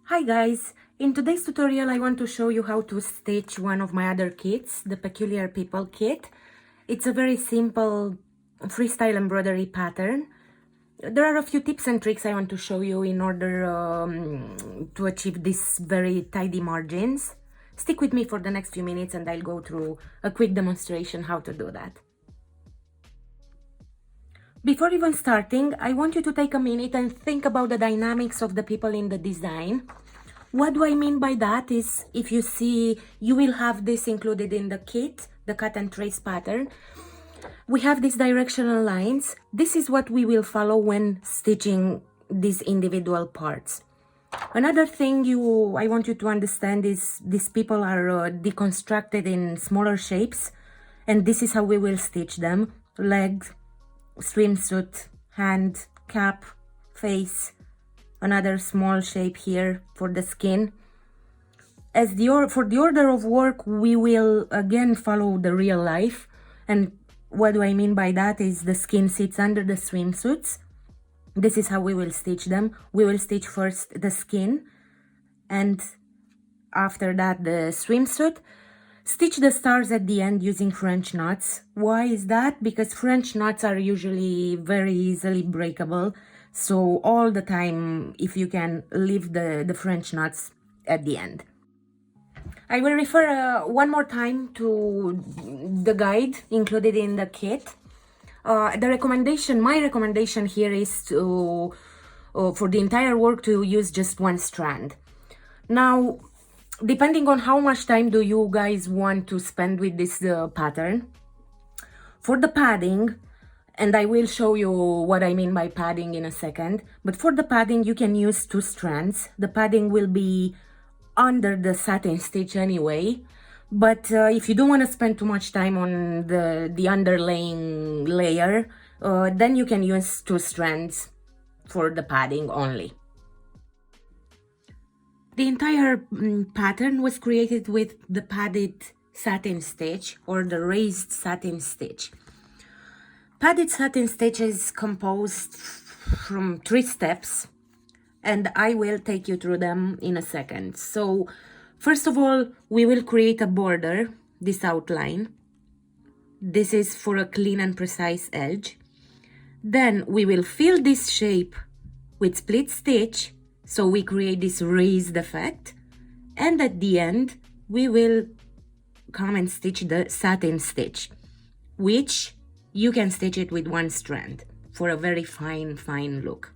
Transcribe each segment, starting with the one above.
Hi guys, in today's tutorial I want to show you how to stitch one of my other kits, the Peculiar People kit. It's a very simple freestyle embroidery pattern. There are a few tips and tricks I want to show you in order to achieve these very tidy margins. Stick with me for the next few minutes and I'll go through a quick demonstration how to do that. Before even starting, I want you to take a minute and think about the dynamics of the people in the design. What do I mean by that is, if you see, you will have this included in the kit, the cut and trace pattern. We have these directional lines. This is what we will follow when stitching these individual parts. Another thing I want you to understand is these people are deconstructed in smaller shapes, and this is how we will stitch them: leg, swimsuit, hand, cap, face, another small shape here for the skin. For the order of work, we will again follow the real life. And what do I mean by that is the skin sits under the swimsuits. This is how we will stitch them. We will stitch first the skin and after that the swimsuit. Stitch the stars at the end using French knots. Why is that? Because French knots are usually very easily breakable. So all the time, if you can, leave the French knots at the end. I will refer one more time to the guide included in the kit. My recommendation here is to, for the entire work, to use just one strand. Now, depending on how much time do you guys want to spend with this pattern. For the padding, and I will show you what I mean by padding in a second, but for the padding you can use two strands. The padding will be under the satin stitch anyway, but if you don't want to spend too much time on the underlaying layer, then you can use two strands for the padding only. The entire pattern was created with the padded satin stitch or the raised satin stitch. Padded satin stitch is composed from 3 steps, and I will take you through them in a second. So first of all, we will create a border, this outline. This is for a clean and precise edge. Then we will fill this shape with split stitch, so we create this raised effect, and at the end we will come and stitch the satin stitch, which you can stitch it with one strand for a very fine look.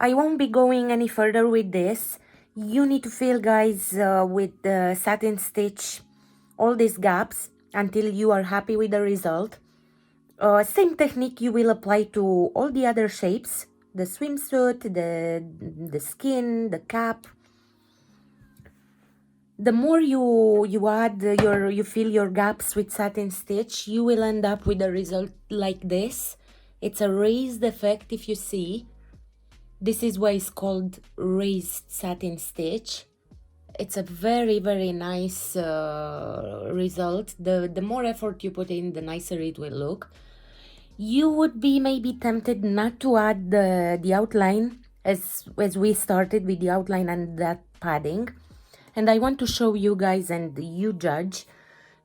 I won't be going any further with this. You need to fill, guys, with the satin stitch all these gaps until you are happy with the result. Same technique you will apply to all the other shapes, the swimsuit, the skin, the cap. The more you add you fill your gaps with satin stitch, you will end up with a result like this. It's a raised effect, if you see. This is why it's called raised satin stitch. It's a very, very nice result. The more effort you put in, the nicer it will look. You would be maybe tempted not to add the outline as we started with the outline and that padding. And I want to show you guys and you judge.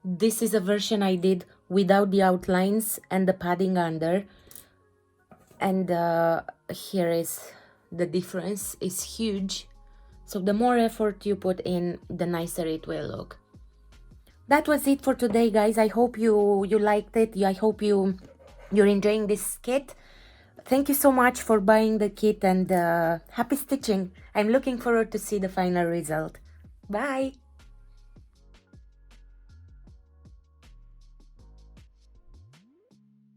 This is a version I did without the outlines and the padding under. And here is the difference. It's huge. So the more effort you put in, the nicer it will look. That was it for today, guys. I hope you liked it. I hope you're enjoying this kit. Thank you so much for buying the kit, and happy stitching. I'm looking forward to see the final result. Bye!